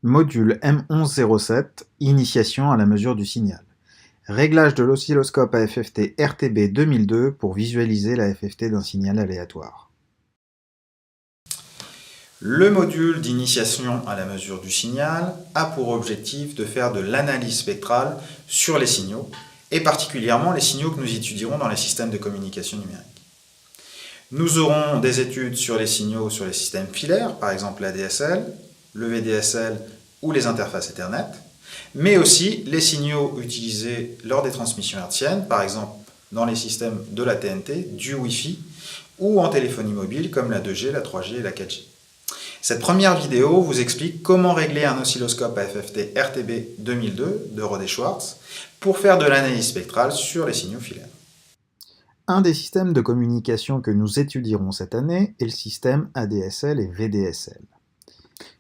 Module M1107 Initiation à la mesure du signal. Réglage de l'oscilloscope à FFT RTB 2002 pour visualiser la FFT d'un signal aléatoire. Le module d'initiation à la mesure du signal a pour objectif de faire de l'analyse spectrale sur les signaux, et particulièrement les signaux que nous étudierons dans les systèmes de communication numérique. Nous aurons des études sur les signaux sur les systèmes filaires, par exemple l'ADSL, le VDSL ou les interfaces Ethernet, mais aussi les signaux utilisés lors des transmissions hertziennes, par exemple dans les systèmes de la TNT, du Wi-Fi ou en téléphonie mobile comme la 2G, la 3G et la 4G. Cette première vidéo vous explique comment régler un oscilloscope à FFT RTB 2002 de Rode et Schwartz pour faire de l'analyse spectrale sur les signaux filaires. Un des systèmes de communication que nous étudierons cette année est le système ADSL et VDSL.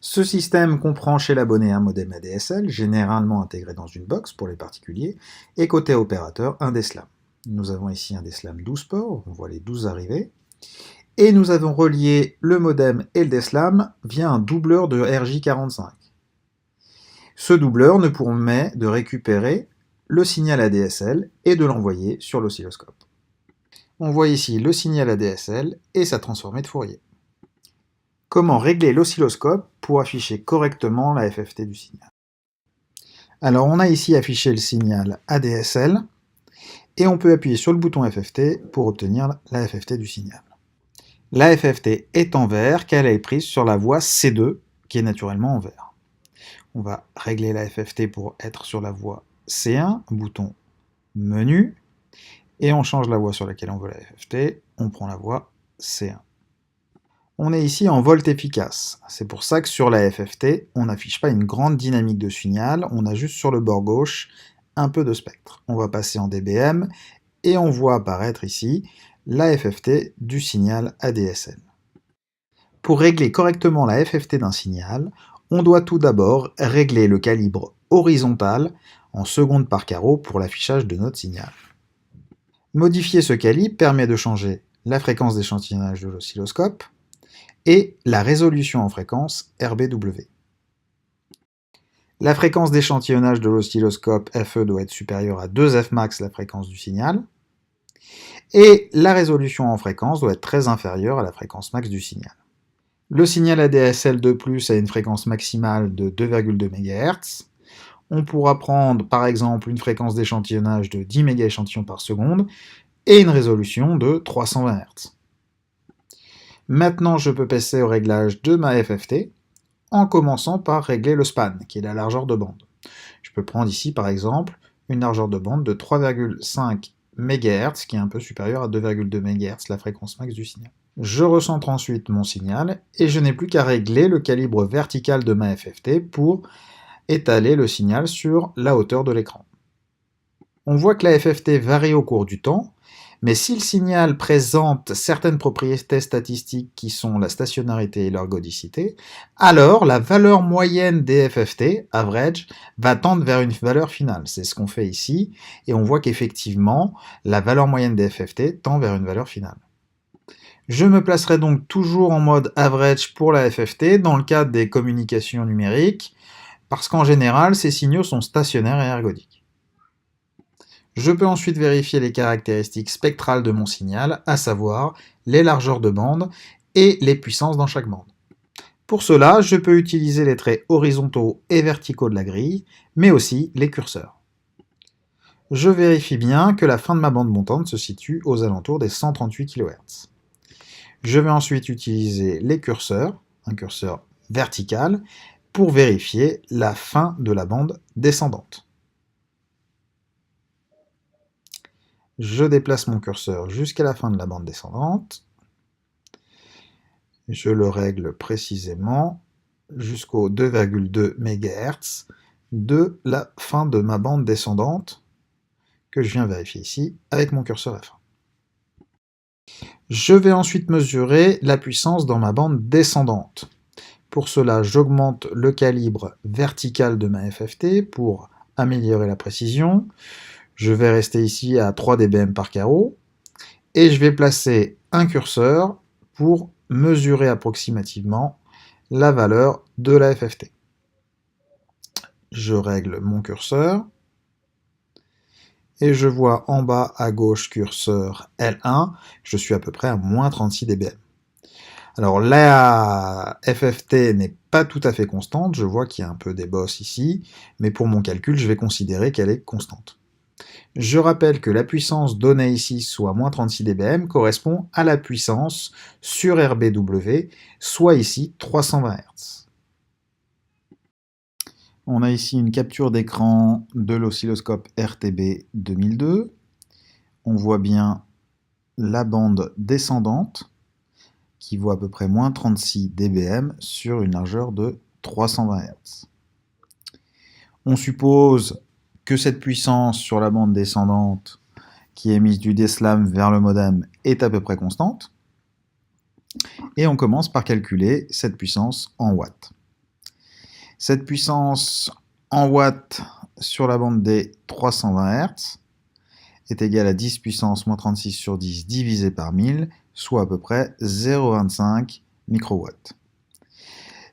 Ce système comprend chez l'abonné un modem ADSL, généralement intégré dans une box pour les particuliers, et côté opérateur un DSLAM. Nous avons ici un DSLAM 12 ports, on voit les 12 arriver, et nous avons relié le modem et le DSLAM via un doubleur de RJ45. Ce doubleur nous permet de récupérer le signal ADSL et de l'envoyer sur l'oscilloscope. On voit ici le signal ADSL et sa transformée de Fourier. Comment régler l'oscilloscope pour afficher correctement la FFT du signal? Alors on a ici affiché le signal ADSL et on peut appuyer sur le bouton FFT pour obtenir la FFT du signal. La FFT est en vert car elle est prise sur la voie C2 qui est naturellement en vert. On va régler la FFT pour être sur la voie C1, bouton menu, et on change la voie sur laquelle on veut la FFT, on prend la voie C1. On est ici en volt efficace, c'est pour ça que sur la FFT, on n'affiche pas une grande dynamique de signal, on a juste sur le bord gauche un peu de spectre. On va passer en dBm et on voit apparaître ici la FFT du signal ADSL. Pour régler correctement la FFT d'un signal, on doit tout d'abord régler le calibre horizontal en secondes par carreau pour l'affichage de notre signal. Modifier ce calibre permet de changer la fréquence d'échantillonnage de l'oscilloscope et la résolution en fréquence RBW. La fréquence d'échantillonnage de l'oscilloscope FE doit être supérieure à 2 Fmax la fréquence du signal, et la résolution en fréquence doit être très inférieure à la fréquence max du signal. Le signal ADSL2+ a une fréquence maximale de 2,2 MHz. On pourra prendre par exemple une fréquence d'échantillonnage de 10 mégaéchantillons par seconde et une résolution de 320 Hz. Maintenant, je peux passer au réglage de ma FFT en commençant par régler le span, qui est la largeur de bande. Je peux prendre ici, par exemple, une largeur de bande de 3,5 MHz, qui est un peu supérieure à 2,2 MHz, la fréquence max du signal. Je recentre ensuite mon signal, et je n'ai plus qu'à régler le calibre vertical de ma FFT pour étaler le signal sur la hauteur de l'écran. On voit que la FFT varie au cours du temps, mais si le signal présente certaines propriétés statistiques qui sont la stationnarité et l'ergodicité, alors la valeur moyenne des FFT, average, va tendre vers une valeur finale. C'est ce qu'on fait ici, et on voit qu'effectivement, la valeur moyenne des FFT tend vers une valeur finale. Je me placerai donc toujours en mode average pour la FFT dans le cadre des communications numériques, parce qu'en général, ces signaux sont stationnaires et ergodiques. Je peux ensuite vérifier les caractéristiques spectrales de mon signal, à savoir les largeurs de bande et les puissances dans chaque bande. Pour cela, je peux utiliser les traits horizontaux et verticaux de la grille, mais aussi les curseurs. Je vérifie bien que la fin de ma bande montante se situe aux alentours des 138 kHz. Je vais ensuite utiliser les curseurs, un curseur vertical, pour vérifier la fin de la bande descendante. Je déplace mon curseur jusqu'à la fin de la bande descendante. Je le règle précisément jusqu'au 2,2 MHz de la fin de ma bande descendante, que je viens vérifier ici avec mon curseur F1. Je vais ensuite mesurer la puissance dans ma bande descendante. Pour cela, j'augmente le calibre vertical de ma FFT pour améliorer la précision. Je vais rester ici à 3 dBm par carreau, et je vais placer un curseur pour mesurer approximativement la valeur de la FFT. je règle mon curseur, et je vois en bas à gauche curseur L1, je suis à peu près à moins 36 dBm. Alors la FFT n'est pas tout à fait constante, je vois qu'il y a un peu des bosses ici, mais pour mon calcul, je vais considérer qu'elle est constante. Je rappelle que la puissance donnée ici, soit moins 36 dBm, correspond à la puissance sur RBW, soit ici 320 Hz. On a ici une capture d'écran de l'oscilloscope RTB 2002. On voit bien la bande descendante qui vaut à peu près moins 36 dBm sur une largeur de 320 Hz. On suppose que cette puissance sur la bande descendante qui est émise du DSLAM vers le modem est à peu près constante. Et on commence par calculer cette puissance en watts. Cette puissance en watts sur la bande des 320 Hz est égale à 10 puissance moins 36 sur 10 divisé par 1000, soit à peu près 0,25 microwatts.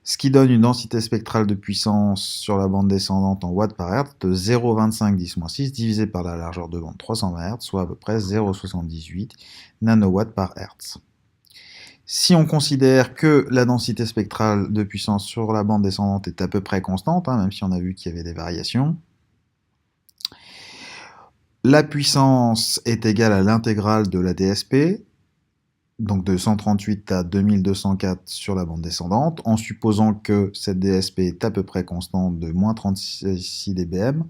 Ce qui donne une densité spectrale de puissance sur la bande descendante en watts par hertz de 0,25 10-6 divisé par la largeur de bande 320 Hz, soit à peu près 0,78 nanowatts par hertz. Si on considère que la densité spectrale de puissance sur la bande descendante est à peu près constante, même si on a vu qu'il y avait des variations, la puissance est égale à l'intégrale de la DSP, donc de 138 à 2204 sur la bande descendante, en supposant que cette DSP est à peu près constante de moins 36 dBm,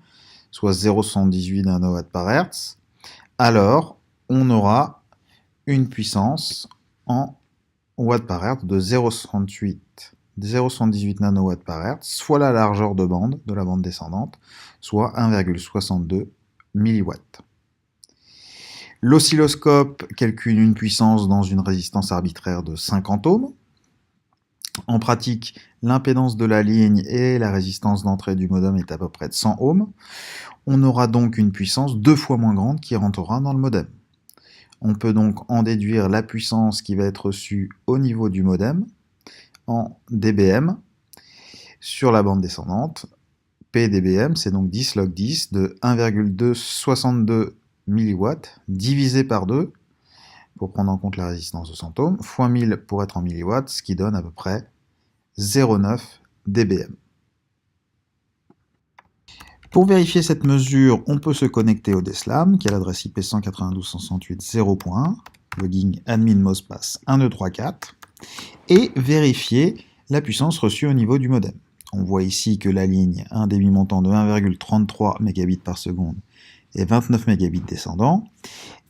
soit 0,78 nanowatts par hertz, alors on aura une puissance en watts par hertz de 0,18 nanowatts par hertz, soit la largeur de bande de la bande descendante, soit 1,62 milliwatts. L'oscilloscope calcule une puissance dans une résistance arbitraire de 50 ohms. En pratique, l'impédance de la ligne et la résistance d'entrée du modem est à peu près de 100 ohms. On aura donc une puissance 2 fois moins grande qui rentrera dans le modem. On peut donc en déduire la puissance qui va être reçue au niveau du modem en dBm sur la bande descendante. P dBm, c'est donc 10 log 10 de 1,262 milliwatts divisé par 2 pour prendre en compte la résistance de 100 ohms, fois 1000 pour être en milliwatts, ce qui donne à peu près 0,9 dBm. Pour vérifier cette mesure, on peut se connecter au DSLAM, qui a l'adresse IP 192.168.0.1, logging admin mot de passe 1234, et vérifier la puissance reçue au niveau du modem. On voit ici que la ligne a un débit montant de 1,33 mégabits par seconde et 29 mégabits descendant,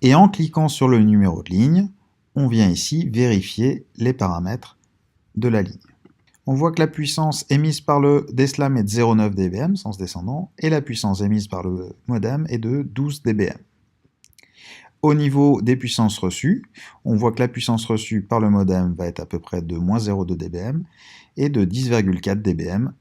et en cliquant sur le numéro de ligne, on vient ici vérifier les paramètres de la ligne. On voit que la puissance émise par le DSLAM est de 0,9 dBm, sens descendant, et la puissance émise par le modem est de 12 dBm. Au niveau des puissances reçues, on voit que la puissance reçue par le modem va être à peu près de moins 0,2 dBm et de 10,4 dBm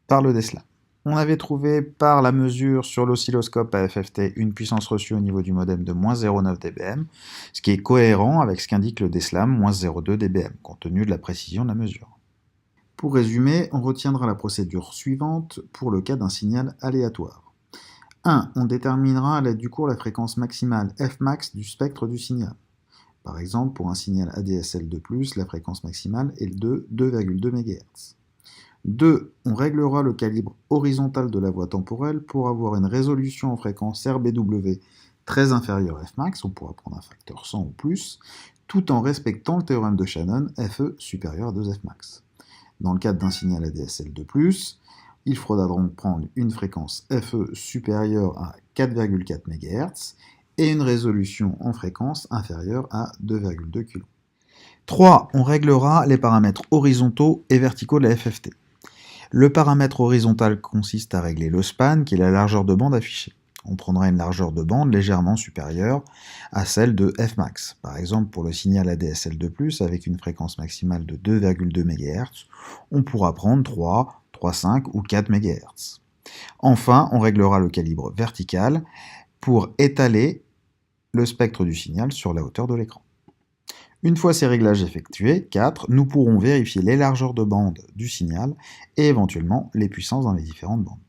par le DSLAM. On avait trouvé par la mesure sur l'oscilloscope à FFT une puissance reçue au niveau du modem de moins 0,9 dBm, ce qui est cohérent avec ce qu'indique le DSLAM, moins 0,2 dBm, compte tenu de la précision de la mesure. Pour résumer, on retiendra la procédure suivante pour le cas d'un signal aléatoire. 1. On déterminera à l'aide du cours la fréquence maximale Fmax du spectre du signal. Par exemple, pour un signal ADSL2+, la fréquence maximale est de 2,2 MHz. 2. On réglera le calibre horizontal de la voie temporelle pour avoir une résolution en fréquence RBW très inférieure à Fmax, on pourra prendre un facteur 100 ou plus, tout en respectant le théorème de Shannon, Fe supérieur à 2 Fmax. Dans le cadre d'un signal ADSL2+, il faudra donc prendre une fréquence Fe supérieure à 4,4 MHz et une résolution en fréquence inférieure à 2,2 kV. 3. On réglera les paramètres horizontaux et verticaux de la FFT. Le paramètre horizontal consiste à régler le span, qui est la largeur de bande affichée. On prendra une largeur de bande légèrement supérieure à celle de Fmax. Par exemple, pour le signal ADSL2+, avec une fréquence maximale de 2,2 MHz, on pourra prendre 3, 3,5 ou 4 MHz. Enfin, on réglera le calibre vertical pour étaler le spectre du signal sur la hauteur de l'écran. Une fois ces réglages effectués, 4, nous pourrons vérifier les largeurs de bande du signal et éventuellement les puissances dans les différentes bandes.